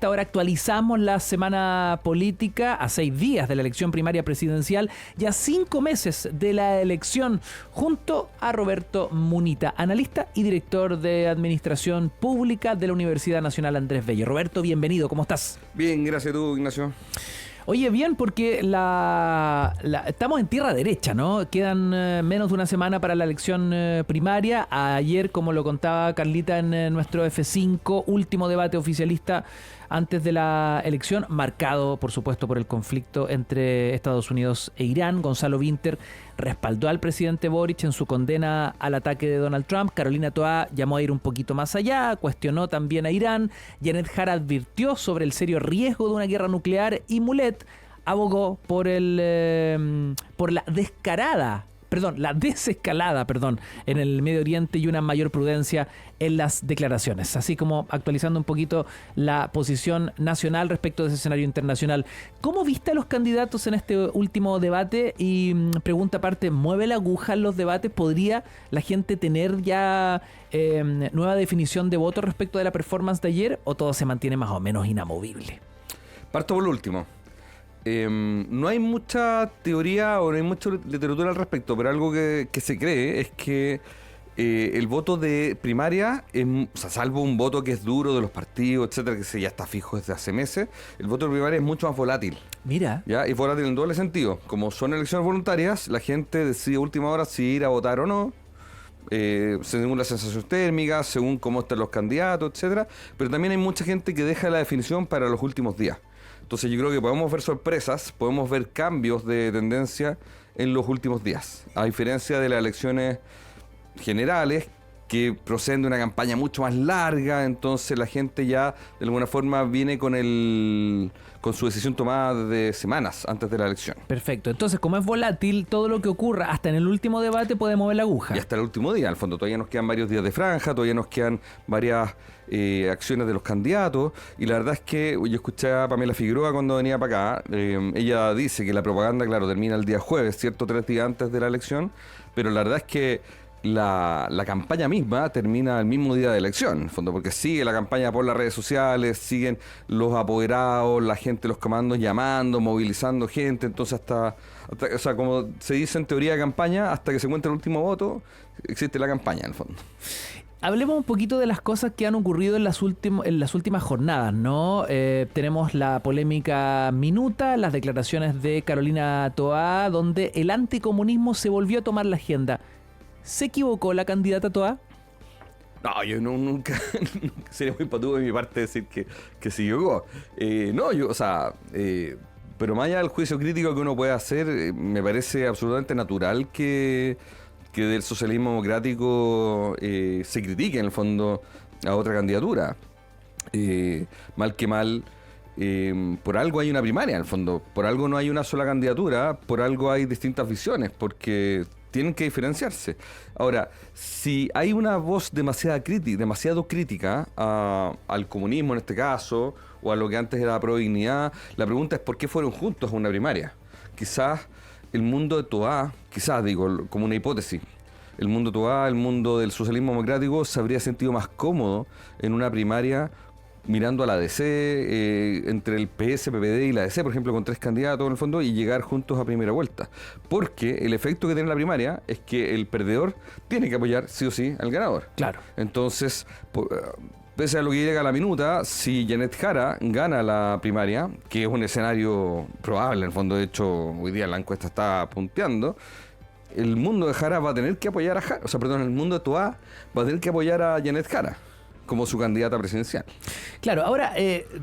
esta hora actualizamos la semana política a 6 días de la elección primaria presidencial y a 5 meses de la elección, junto a Roberto Munita, analista y director de Administración Pública de la Universidad Nacional Andrés Bello. Roberto, bienvenido, ¿cómo estás? Bien, gracias a tú, Ignacio. Oye, bien, porque estamos en tierra derecha, ¿no? Quedan menos de una semana para la elección primaria. Ayer, como lo contaba Carlita en nuestro F5, último debate oficialista antes de la elección, marcado, por supuesto, por el conflicto entre Estados Unidos e Irán. Gonzalo Vinter respaldó al presidente Boric en su condena al ataque de Donald Trump. Carolina Toá llamó a ir un poquito más allá, cuestionó también a Irán. Janet Jara advirtió sobre el serio riesgo de una guerra nuclear y Mulet abogó por la desescalada en el Medio Oriente y una mayor prudencia en las declaraciones, así como actualizando un poquito la posición nacional respecto de ese escenario internacional. ¿Cómo viste a los candidatos en este último debate? Y pregunta aparte, ¿mueve la aguja en los debates? ¿Podría la gente tener ya nueva definición de voto respecto de la performance de ayer, o todo se mantiene más o menos inamovible? Parto por lo último. No hay mucha teoría o no hay mucha literatura al respecto, pero algo que se cree es que el voto de primaria, salvo un voto que es duro de los partidos, etcétera, que ya está fijo desde hace meses, el voto de primaria es mucho más volátil. Mira. ¿Ya? Y volátil en doble sentido. Como son elecciones voluntarias, la gente decide a última hora si ir a votar o no. Según la sensación térmica, según cómo están los candidatos, etcétera. Pero también hay mucha gente que deja la definición para los últimos días. Entonces yo creo que podemos ver sorpresas, podemos ver cambios de tendencia en los últimos días, a diferencia de las elecciones generales que proceden de una campaña mucho más larga. Entonces la gente ya de alguna forma viene con su decisión tomada de semanas antes de la elección. Perfecto, entonces como es volátil, todo lo que ocurra hasta en el último debate puede mover la aguja. Y hasta el último día, al fondo todavía nos quedan varios días de franja, todavía nos quedan varias acciones de los candidatos, y la verdad es que yo escuché a Pamela Figueroa cuando venía para acá. Ella dice que la propaganda, claro, termina el día jueves, ¿cierto? 3 días antes de la elección, pero la verdad es que la campaña misma termina el mismo día de elección, en el fondo, porque sigue la campaña por las redes sociales, siguen los apoderados, la gente, los comandos llamando, movilizando gente. Entonces hasta o sea, como se dice en teoría de campaña, hasta que se encuentre el último voto, existe la campaña en el fondo. Hablemos un poquito de las cosas que han ocurrido en las últimas jornadas, ¿no? Tenemos la polémica minuta, las declaraciones de Carolina Toá, donde el anticomunismo se volvió a tomar la agenda. ¿Se equivocó la candidata Toá? No, yo nunca sería muy patudo de mi parte decir que se equivocó. Pero más allá del juicio crítico que uno puede hacer, me parece absolutamente natural que del socialismo democrático se critique en el fondo a otra candidatura. Mal que mal, por algo hay una primaria en el fondo, por algo no hay una sola candidatura, por algo hay distintas visiones, porque tienen que diferenciarse. Ahora, si hay una voz demasiado crítica al comunismo en este caso, o a lo que antes era prodignidad, la pregunta es ¿por qué fueron juntos a una primaria? Quizás el mundo de Toá, digo como una hipótesis, el mundo Toá, el mundo del socialismo democrático se habría sentido más cómodo en una primaria mirando a la DC, entre el PS, PPD y la DC, por ejemplo, con 3 candidatos en el fondo, y llegar juntos a primera vuelta. Porque el efecto que tiene la primaria es que el perdedor tiene que apoyar sí o sí al ganador. Claro. Entonces, pese a lo que llega a la minuta, si Janet Jara gana la primaria, que es un escenario probable, en el fondo, de hecho, hoy día la encuesta está punteando, el mundo de Jara va a tener que apoyar a Jara, el mundo de Toá va a tener que apoyar a Janet Jara como su candidata presidencial. Claro, ahora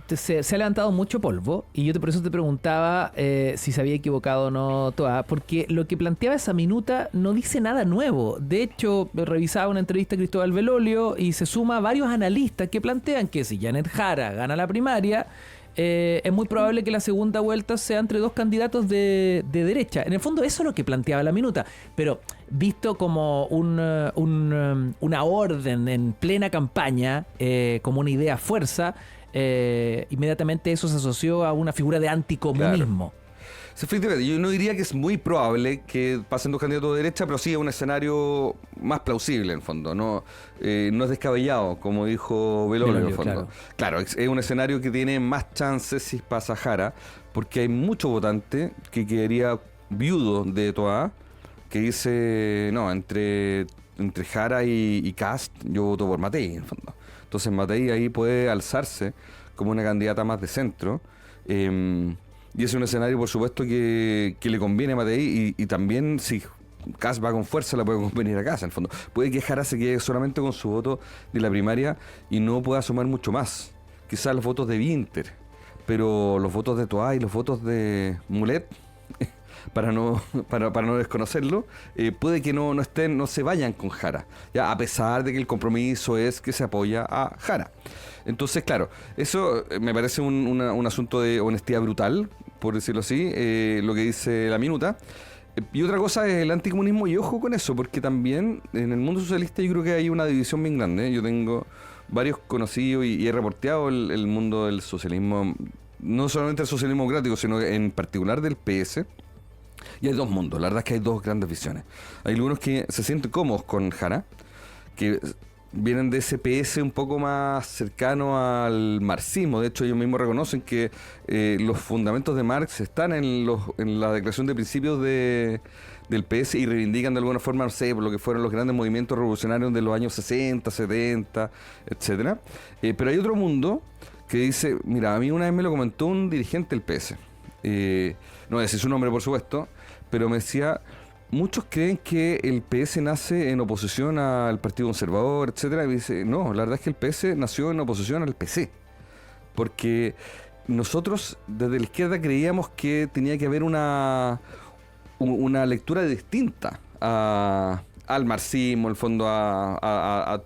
se ha levantado mucho polvo y yo por eso te preguntaba si se había equivocado o no Toá, porque lo que planteaba esa minuta no dice nada nuevo. De hecho, revisaba una entrevista a Cristóbal Belolio y se suma a varios analistas que plantean que si Janet Jara gana la primaria, es muy probable que la segunda vuelta sea entre 2 candidatos de derecha. En el fondo eso es lo que planteaba la minuta, pero visto como una orden en plena campaña, como una idea fuerza, inmediatamente eso se asoció a una figura de anticomunismo. Sí, efectivamente, yo no diría que es muy probable que pasen dos candidatos de derecha, pero sí es un escenario más plausible en el fondo, no es descabellado, como dijo Belolio en el fondo. Claro, es un escenario que tiene más chances si pasa Jara, porque hay mucho votante que quedaría viudo de Toá, que dice, no, entre Jara y Kast, yo voto por Matei, en el fondo. Entonces Matei ahí puede alzarse como una candidata más de centro. Y es un escenario, por supuesto, que le conviene a Matei y también si Kast va con fuerza, le puede convenir a Kast, en el fondo. Puede que Jara se quede solamente con su voto de la primaria y no pueda sumar mucho más. Quizás los votos de Winter, pero los votos de Toá y los votos de Mulet, para no desconocerlo, puede que no estén, no se vayan con Jara, ya, a pesar de que el compromiso es que se apoya a Jara. Entonces, claro, eso me parece un asunto de honestidad brutal, por decirlo así, lo que dice la minuta. Y otra cosa es el anticomunismo, y ojo con eso, porque también en el mundo socialista yo creo que hay una división bien grande. Yo tengo varios conocidos y he reporteado el mundo del socialismo, no solamente el socialismo democrático, sino en particular del PS. Y hay dos mundos, la verdad es que hay dos grandes visiones. Hay algunos que se sienten cómodos con Jara, que vienen de ese PS un poco más cercano al marxismo. De hecho, ellos mismos reconocen que los fundamentos de Marx están en la declaración de principios del PS y reivindican de alguna forma, no sé, por lo que fueron los grandes movimientos revolucionarios de los años 60, 70, etcétera. Pero hay otro mundo que dice, mira, a mí una vez me lo comentó un dirigente del PS. No voy a decir su nombre, por supuesto, pero me decía, muchos creen que el PS nace en oposición al Partido Conservador, etcétera, y dice, no, la verdad es que el PS nació en oposición al PC, porque nosotros desde la izquierda creíamos que tenía que haber una lectura distinta al marxismo, en el fondo a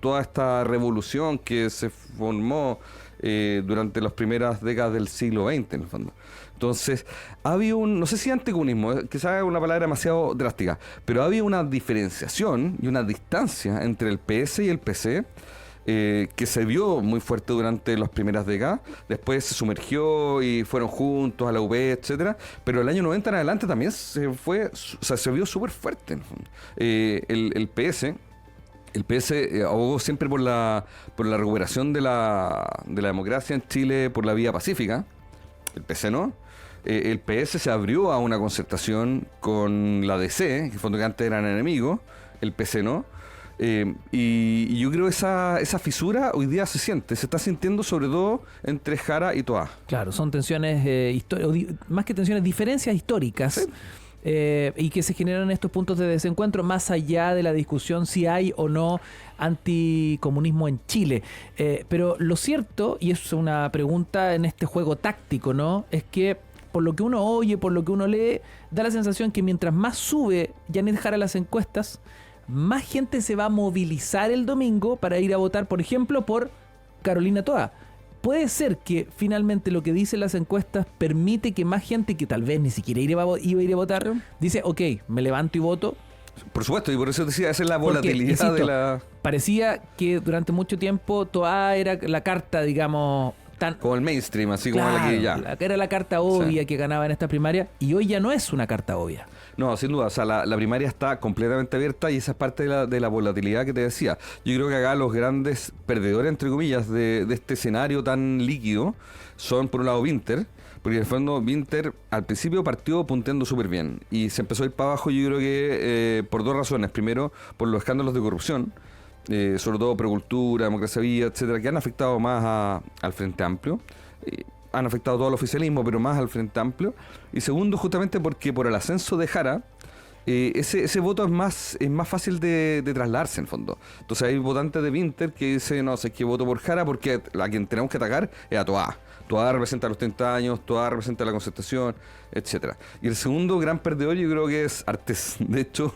toda esta revolución que se formó durante las primeras décadas del siglo XX, en el fondo. Entonces, había no sé si anticomunismo, quizás es una palabra demasiado drástica, pero había una diferenciación y una distancia entre el PS y el PC que se vio muy fuerte durante las primeras décadas. Después se sumergió y fueron juntos a la UB, etcétera. Pero el año 90 en adelante también se vio súper fuerte, en el fondo. El PS abogó siempre por la recuperación de la democracia en Chile por la vía pacífica. El PC no. El PS se abrió a una concertación con la DC, que en el fondo que antes eran enemigos. El PC no. Y yo creo que esa fisura hoy día se está sintiendo sobre todo entre Jara y Toá. Claro, son tensiones, más que tensiones, diferencias históricas. Sí. Y que se generan estos puntos de desencuentro más allá de la discusión si hay o no anticomunismo en Chile. Pero lo cierto, y es una pregunta en este juego táctico, ¿no? Es que por lo que uno oye, por lo que uno lee, da la sensación que mientras más sube Janet Jara las encuestas, más gente se va a movilizar el domingo para ir a votar, por ejemplo, por Carolina Toá. Puede ser que finalmente lo que dicen las encuestas permite que más gente que tal vez ni siquiera iba a ir a votar, dice, ok, me levanto y voto. Por supuesto, y por eso decía, esa es la volatilidad, insisto, de la... Parecía que durante mucho tiempo Toá era la carta, digamos... como el mainstream, así claro, como la que ya... Era la carta obvia, sí, que ganaba en esta primaria, y hoy ya no es una carta obvia. No, sin duda, o sea, la primaria está completamente abierta y esa es parte de la volatilidad que te decía. Yo creo que acá los grandes perdedores, entre comillas, de este escenario tan líquido son, por un lado, Winter, porque en el fondo Winter al principio partió punteando súper bien y se empezó a ir para abajo, yo creo que por dos razones. Primero, por los escándalos de corrupción, sobre todo Precultura, Democracia Viva, etcétera, que han afectado más al Frente Amplio. Han afectado todo el oficialismo, pero más al Frente Amplio. Y segundo, justamente porque por el ascenso de Jara, ese voto es más fácil de trasladarse, en el fondo. Entonces hay votantes de Winter que dicen, no sé, que voto por Jara porque a quien tenemos que atacar es a Toá. Toá representa los 30 años, Toá representa la concertación, etcétera. Y el segundo gran perdedor yo creo que es Artés. De hecho,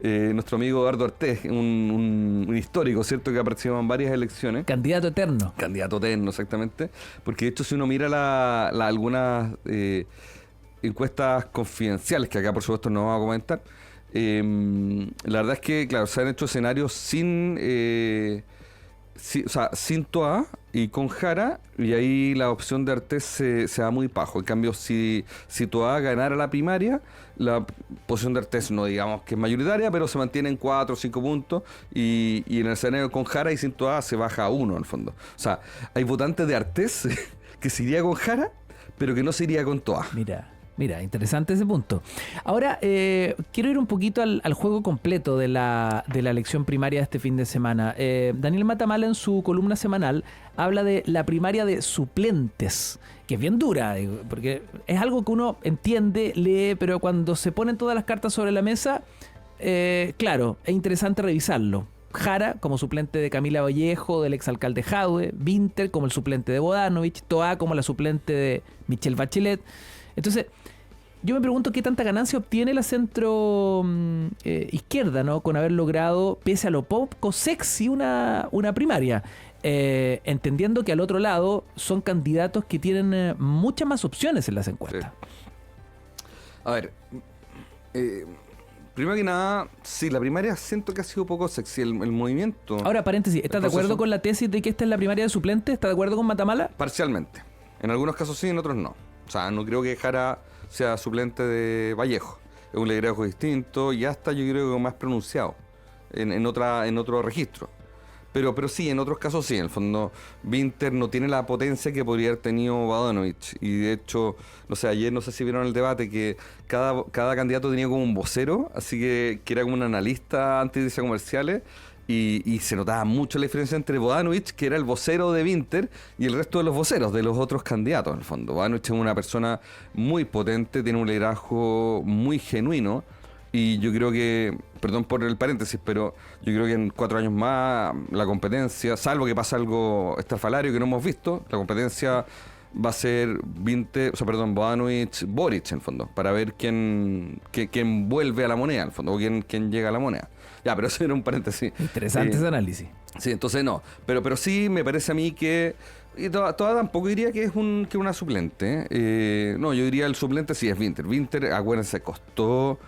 nuestro amigo Eduardo Artés, un histórico, ¿cierto?, que ha participado en varias elecciones. Candidato eterno. Candidato eterno, exactamente. Porque de hecho, si uno mira algunas encuestas confidenciales, que acá por supuesto no vamos a comentar, la verdad es que, claro, se han hecho escenarios sin Sí, o sea, sin Toa y con Jara, y ahí la opción de Artés se da muy bajo. En cambio, si Toa ganara la primaria, la posición de Artés no digamos que es mayoritaria, pero se mantiene en 4 o 5 puntos, y en el escenario con Jara y sin Toa se baja a 1 en el fondo. O sea, hay votantes de Artés que se iría con Jara, pero que no se iría con Toa. Mira, interesante ese punto. Ahora, quiero ir un poquito al juego completo de la elección primaria de este fin de semana. Daniel Matamala, en su columna semanal, habla de la primaria de suplentes, que es bien dura, porque es algo que uno entiende, lee, pero cuando se ponen todas las cartas sobre la mesa, claro, es interesante revisarlo. Jara como suplente de Camila Vallejo, del exalcalde Jadwe, Vinter como el suplente de Bodanovich, Toa como la suplente de Michelle Bachelet. Entonces, yo me pregunto qué tanta ganancia obtiene la centro izquierda, ¿no? Con haber logrado, pese a lo poco sexy, una primaria. Entendiendo que al otro lado son candidatos que tienen muchas más opciones en las encuestas. Sí. A ver, primero que nada, sí, la primaria siento que ha sido poco sexy el movimiento. Ahora, paréntesis, ¿estás de acuerdo con la tesis de que esta es la primaria de suplentes? ¿Estás de acuerdo con Matamala? Parcialmente. En algunos casos sí, en otros no. O sea, no creo que Jara sea suplente de Vallejo. Es un liderazgo distinto y hasta yo creo que más pronunciado en otro registro. Pero sí, en otros casos sí. En el fondo, Vinter no tiene la potencia que podría haber tenido Bodanovich. Y de hecho, no sé, ayer no sé si vieron el debate que cada candidato tenía como un vocero, así que era como un analista antes de comerciales. Y se notaba mucho la diferencia entre Bodanovich, que era el vocero de Vinter, y el resto de los voceros de los otros candidatos, en el fondo. Bodanovich es una persona muy potente, tiene un liderazgo muy genuino, y yo creo que, perdón por el paréntesis, pero yo creo que en 4 años más la competencia, salvo que pase algo estrafalario que no hemos visto, la competencia va a ser Bodanovich, Boric, en el fondo, para ver quién vuelve a la moneda, en el fondo, o quién llega a la moneda. Ya, pero eso era un paréntesis. Interesante ese análisis. Sí, entonces no. Pero sí me parece a mí que... Y toda tampoco diría que es una suplente. No, yo diría el suplente sí es Vinter. Vinter, acuérdense, costó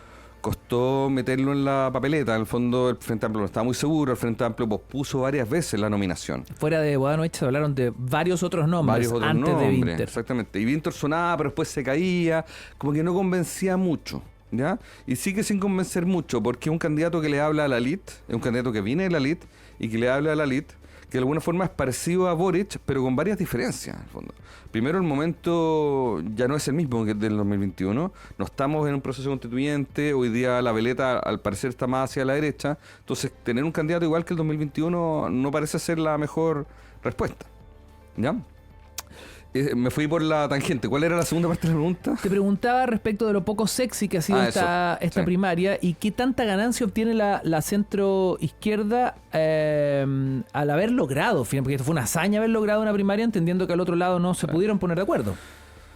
meterlo en la papeleta. En el fondo el Frente Amplio no estaba muy seguro. El Frente Amplio pospuso varias veces la nominación. Fuera de Bodanovich se hablaron de varios otros nombres antes de Vinter. Exactamente. Y Vinter sonaba, pero después se caía. Como que no convencía mucho. ¿Ya? Y sigue sin convencer mucho, porque es un candidato que le habla a la elite, es un candidato que viene de la elite y que le habla a la elite, que de alguna forma es parecido a Boric, pero con varias diferencias, en el fondo. Primero, el momento ya no es el mismo que del 2021, no estamos en un proceso constituyente, hoy día la veleta al parecer está más hacia la derecha, entonces tener un candidato igual que el 2021 no parece ser la mejor respuesta. ¿Ya? Me fui por la tangente. ¿Cuál era la segunda parte de la pregunta? Te preguntaba respecto de lo poco sexy que ha sido esta sí. primaria y qué tanta ganancia obtiene la centro izquierda al haber logrado, porque esto fue una hazaña haber logrado una primaria, entendiendo que al otro lado no se pudieron poner de acuerdo.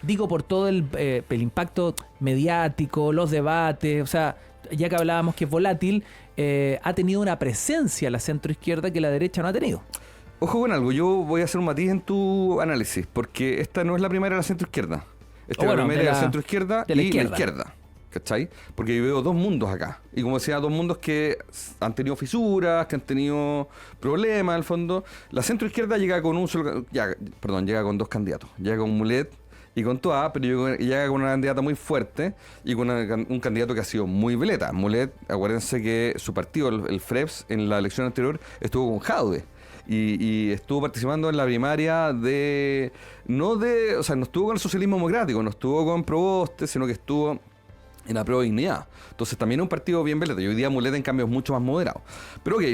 Digo, por todo el impacto mediático, los debates, o sea, ya que hablábamos que es volátil, ha tenido una presencia la centro izquierda que la derecha no ha tenido. Ojo con algo, yo voy a hacer un matiz en tu análisis, porque esta no es la primaria de la centroizquierda. Esta es la primaria de la centroizquierda y la izquierda. ¿Cachai? Porque yo veo dos mundos acá. Y como decía, dos mundos que han tenido fisuras, que han tenido problemas, en el fondo. La centroizquierda llega con llega con 2 candidatos. Llega con Mulet y con Toa, pero llega con una candidata muy fuerte y con un candidato que ha sido muy veleta. Mulet, acuérdense que su partido, el FREPS, en la elección anterior, estuvo con Jadwe. Y estuvo participando en la primaria no estuvo con el socialismo democrático, no estuvo con Proboste, sino que estuvo en la Pro Dignidad. Entonces también es un partido bien veleta. Y hoy día Mulet en cambio es mucho más moderado. Pero ok,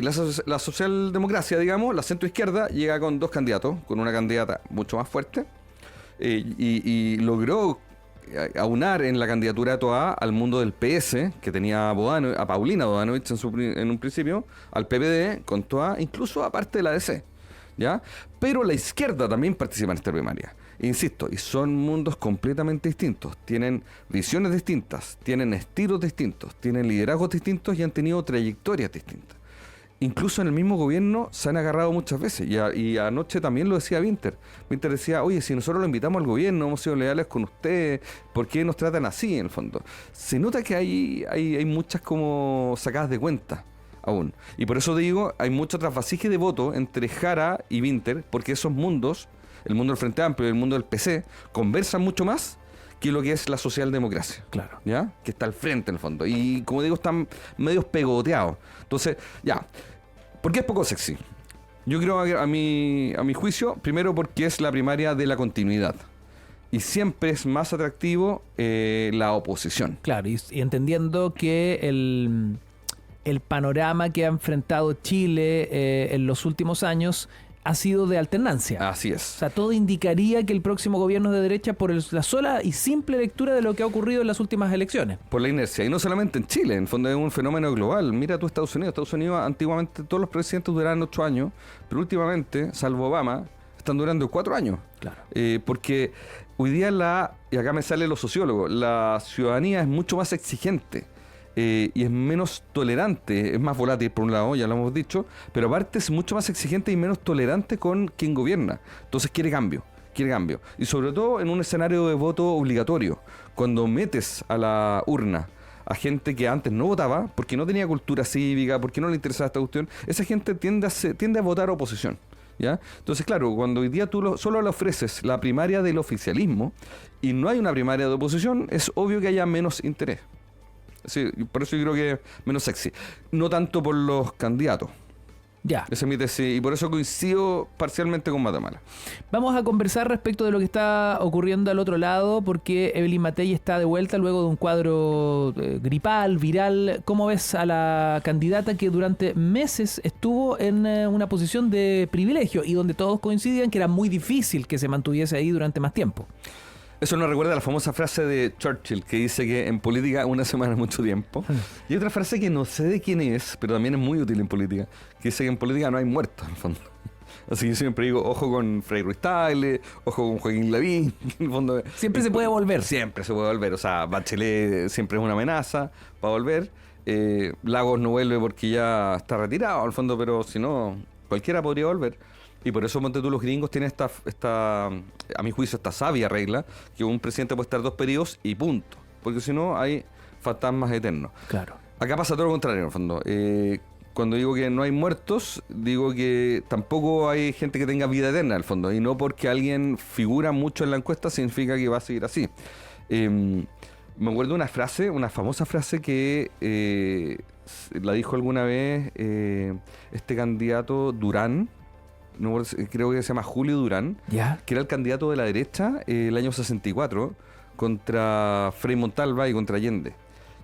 la socialdemocracia, digamos, la centroizquierda llega con 2 candidatos, con una candidata mucho más fuerte, y logró aunar en la candidatura de Toa al mundo del PS, que tenía a Paulina Bodanovich en un principio, al PPD con Toa, incluso aparte de la DC, ¿ya? Pero la izquierda también participa en esta primaria. Insisto, y son mundos completamente distintos, tienen visiones distintas, tienen estilos distintos, tienen liderazgos distintos y han tenido trayectorias distintas. Incluso en el mismo gobierno se han agarrado muchas veces. Y anoche también lo decía Vinter. Vinter decía, oye, si nosotros lo invitamos al gobierno, hemos sido leales con ustedes, ¿por qué nos tratan así en el fondo? Se nota que hay muchas como sacadas de cuenta aún. Y por eso digo, hay mucho trasvasije de voto entre Jara y Winter, porque esos mundos, el mundo del Frente Amplio y el mundo del PC, conversan mucho más que lo que es la socialdemocracia. Claro. ¿Ya? Que está al frente en el fondo. Y como digo, están medios pegoteados. Entonces, ya. ¿Por qué es poco sexy? Yo creo que a mi juicio, primero porque es la primaria de la continuidad. Y siempre es más atractivo la oposición. Claro, y entendiendo que el panorama que ha enfrentado Chile en los últimos años ha sido de alternancia. Así es. O sea, todo indicaría que el próximo gobierno es de derecha por la sola y simple lectura de lo que ha ocurrido en las últimas elecciones. Por la inercia. Y no solamente en Chile, en el fondo es un fenómeno global. Mira tú Estados Unidos. Estados Unidos antiguamente todos los presidentes duraban 8 años, pero últimamente, salvo Obama, están durando 4 años. Claro. Porque hoy día y acá me salen los sociólogos, la ciudadanía es mucho más exigente. Y es menos tolerante, es más volátil por un lado, ya lo hemos dicho, pero aparte es mucho más exigente y menos tolerante con quien gobierna. Entonces quiere cambio. Y sobre todo en un escenario de voto obligatorio, cuando metes a la urna a gente que antes no votaba, porque no tenía cultura cívica, porque no le interesaba esta cuestión, esa gente tiende a votar oposición. ¿Ya? Entonces, claro, cuando hoy día tú solo le ofreces la primaria del oficialismo y no hay una primaria de oposición, es obvio que haya menos interés. Sí, por eso yo creo que es menos sexy. No tanto por los candidatos. Ya. Esa es mi tesis, y por eso coincido parcialmente con Matamala. Vamos a conversar respecto de lo que está ocurriendo al otro lado, porque Evelyn Matei está de vuelta luego de un cuadro gripal, viral. ¿Cómo ves a la candidata que durante meses estuvo en una posición de privilegio y donde todos coincidían que era muy difícil que se mantuviese ahí durante más tiempo? Eso nos recuerda a la famosa frase de Churchill, que dice que en política una semana es mucho tiempo. Y otra frase que no sé de quién es, pero también es muy útil en política, que dice que en política no hay muertos, en el fondo. Así que yo siempre digo, ojo con Frei Ruiz Tagle, ojo con Joaquín Lavín, en el fondo. Siempre se puede volver. Siempre se puede volver. O sea, Bachelet siempre es una amenaza para volver. Lagos no vuelve porque ya está retirado, al fondo, pero si no, cualquiera podría volver. Y por eso, ponte tú, los gringos tienen esta, a mi juicio, esta sabia regla, que un presidente puede estar 2 periodos y punto. Porque si no, hay fantasmas eternos. Claro. Acá pasa todo lo contrario, en el fondo. Cuando digo que no hay muertos, digo que tampoco hay gente que tenga vida eterna, en el fondo. Y no porque alguien figura mucho en la encuesta significa que va a seguir así. Me acuerdo de una famosa frase que la dijo alguna vez este candidato Durán. No, creo que se llama Julio Durán, ¿Ya? que era el candidato de la derecha el año 64 contra Frei Montalva y contra Allende.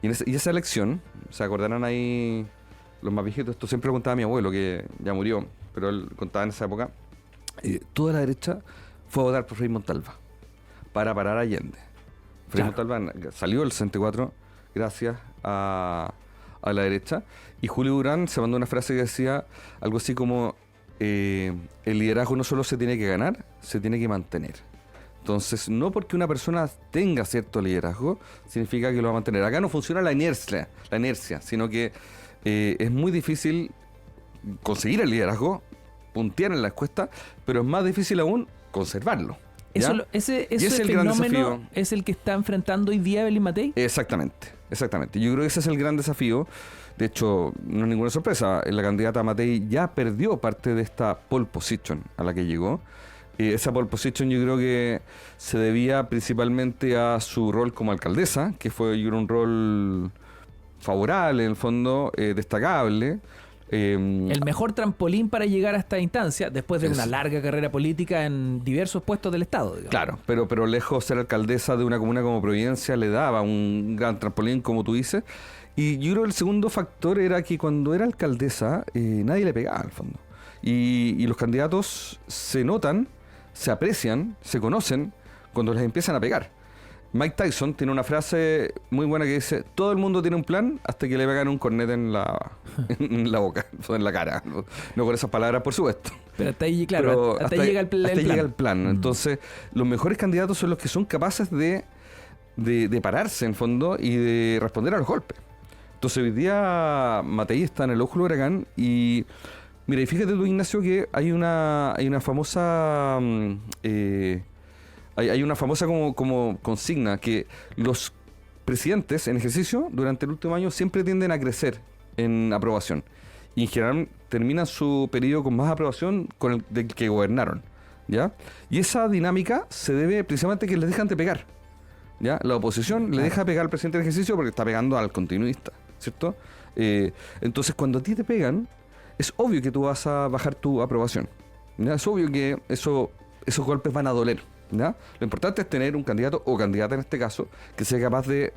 Y esa elección, se acordarán ahí los más viejitos, esto siempre lo contaba mi abuelo, que ya murió, pero él contaba en esa época, toda la derecha fue a votar por Frei Montalva para parar a Allende. Frei Montalva salió el 64 gracias a la derecha, y Julio Durán se mandó una frase que decía algo así como: el liderazgo no solo se tiene que ganar, se tiene que mantener. Entonces, no porque una persona tenga cierto liderazgo, significa que lo va a mantener. Acá no funciona la inercia, sino que es muy difícil conseguir el liderazgo, puntear en la encuesta, pero es más difícil aún conservarlo. Ese es el gran desafío. ¿Es el que está enfrentando hoy día Evelyn Matei? Exactamente. Yo creo que ese es el gran desafío. De hecho, no es ninguna sorpresa. La candidata Matei ya perdió parte de esta pole position a la que llegó. Esa pole position yo creo que se debía principalmente a su rol como alcaldesa, que fue un rol favorable, en el fondo, destacable. El mejor trampolín para llegar a esta instancia, después de una larga carrera política en diversos puestos del Estado, digamos. Claro, pero lejos ser alcaldesa de una comuna como Providencia le daba un gran trampolín, como tú dices. Y yo creo que el segundo factor era que cuando era alcaldesa nadie le pegaba, al fondo. Y los candidatos se notan, se aprecian, se conocen cuando les empiezan a pegar. Mike Tyson tiene una frase muy buena que dice: todo el mundo tiene un plan hasta que le pegan un cornet en la boca, en la cara. No con esas palabras, por supuesto. Pero hasta ahí, claro, hasta ahí llega el plan. Entonces, los mejores candidatos son los que son capaces de pararse, en fondo, y de responder a los golpes. Entonces, hoy día Matei está en el ojo del huracán y... Mira, y fíjate tú, Ignacio, que hay una famosa... Hay una famosa como consigna que los presidentes en ejercicio durante el último año siempre tienden a crecer en aprobación. y en general terminan su periodo con más aprobación con el del que gobernaron, ¿ya? Y esa dinámica se debe precisamente a que les dejan de pegar, ¿ya? La oposición le deja pegar al presidente del ejercicio porque está pegando al continuista, ¿cierto? Entonces, cuando a ti te pegan, es obvio que tú vas a bajar tu aprobación, ¿ya? Es obvio que esos golpes van a doler, ¿ya? Lo importante es tener un candidato o candidata en este caso que sea capaz de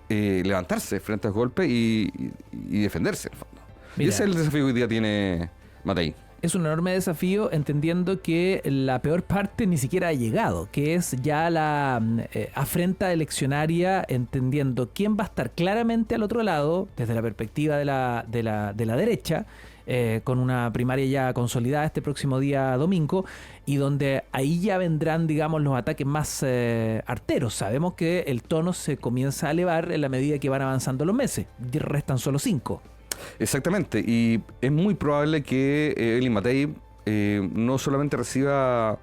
levantarse frente a los golpes y defenderse, en el fondo. Mira, y ese es el desafío que hoy día tiene Matei. es un enorme desafío, entendiendo que la peor parte ni siquiera ha llegado, que es ya la afrenta eleccionaria, entendiendo quién va a estar claramente al otro lado, desde la perspectiva de la derecha, con una primaria ya consolidada este próximo día domingo, y donde ahí ya vendrán, digamos, los ataques más arteros. Sabemos que el tono se comienza a elevar en la medida que van avanzando los meses. Restan solo 5. Exactamente, y es muy probable que Evelyn Matei no solamente reciba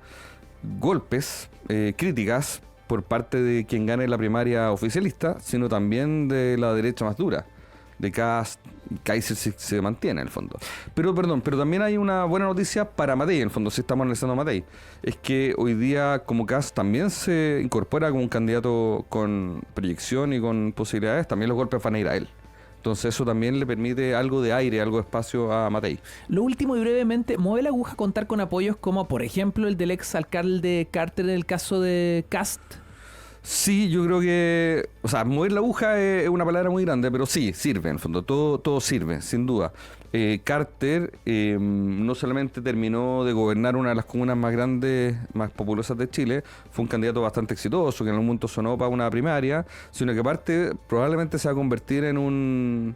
golpes, críticas por parte de quien gane la primaria oficialista, sino también de la derecha más dura, de Kast. Kaiser se mantiene en el fondo. Pero también hay una buena noticia para Matei, en el fondo, si estamos analizando a Matei. Es que hoy día, como Kast también se incorpora como un candidato con proyección y con posibilidades, también los golpes van a ir a él. Entonces eso también le permite algo de aire, algo de espacio a Matei. Lo último y brevemente, ¿mueve la aguja contar con apoyos como, por ejemplo, el del ex alcalde Carter en el caso de Kast? Sí, yo creo que, o sea, mover la aguja es una palabra muy grande, pero sí, sirve en el fondo, todo sirve, sin duda. Carter no solamente terminó de gobernar una de las comunas más grandes, más populosas de Chile, fue un candidato bastante exitoso, que en algún momento sonó para una primaria, sino que aparte probablemente se va a convertir en un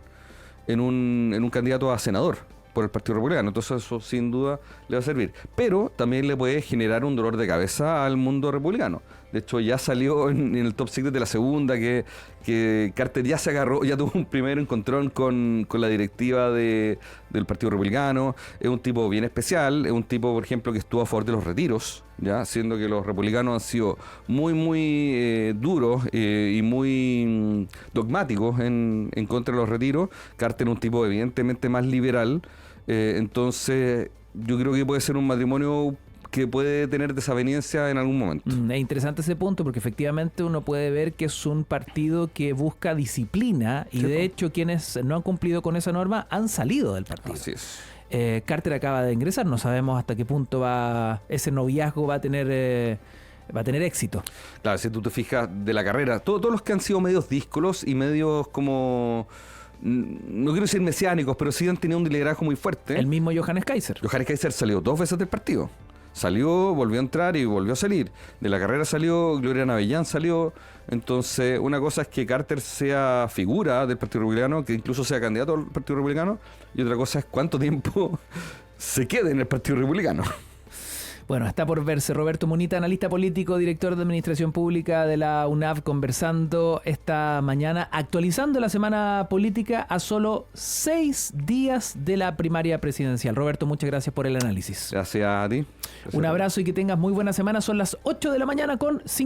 candidato a senador por el Partido Republicano. Entonces eso sin duda le va a servir. Pero también le puede generar un dolor de cabeza al mundo republicano. De hecho, ya salió en el top secret de la segunda que Carter ya se agarró, ya tuvo un primer encontrón con la directiva del Partido Republicano. Es un tipo bien especial, es un tipo, por ejemplo, que estuvo a favor de los retiros, ya siendo que los republicanos han sido muy duros y muy dogmáticos en contra de los retiros. Carter es un tipo evidentemente más liberal, entonces yo creo que puede ser un matrimonio que puede tener desaveniencia en algún momento. Es interesante ese punto, porque efectivamente uno puede ver que es un partido que busca disciplina, y de hecho quienes no han cumplido con esa norma han salido del partido. Así es. Carter acaba de ingresar, no sabemos hasta qué punto ese noviazgo va a tener éxito. Claro, si tú te fijas de la carrera, todos los que han sido medios díscolos y medios como, no quiero decir mesiánicos, pero sí han tenido un liderazgo muy fuerte. El mismo Johannes Kaiser. Johannes Kaiser salió 2 veces del partido. Salió, volvió a entrar y volvió a salir. De la carrera salió, Gloria Navellán salió. Entonces, una cosa es que Carter sea figura del Partido Republicano, que incluso sea candidato al Partido Republicano, y otra cosa es cuánto tiempo se quede en el Partido Republicano. Bueno, está por verse. Roberto Munita, analista político, director de Administración Pública de la UNAV, conversando esta mañana, actualizando la semana política a solo 6 días de la primaria presidencial. Roberto, muchas gracias por el análisis. Gracias a ti. Gracias. Un abrazo y que tengas muy buena semana. Son las 8 de la mañana con 5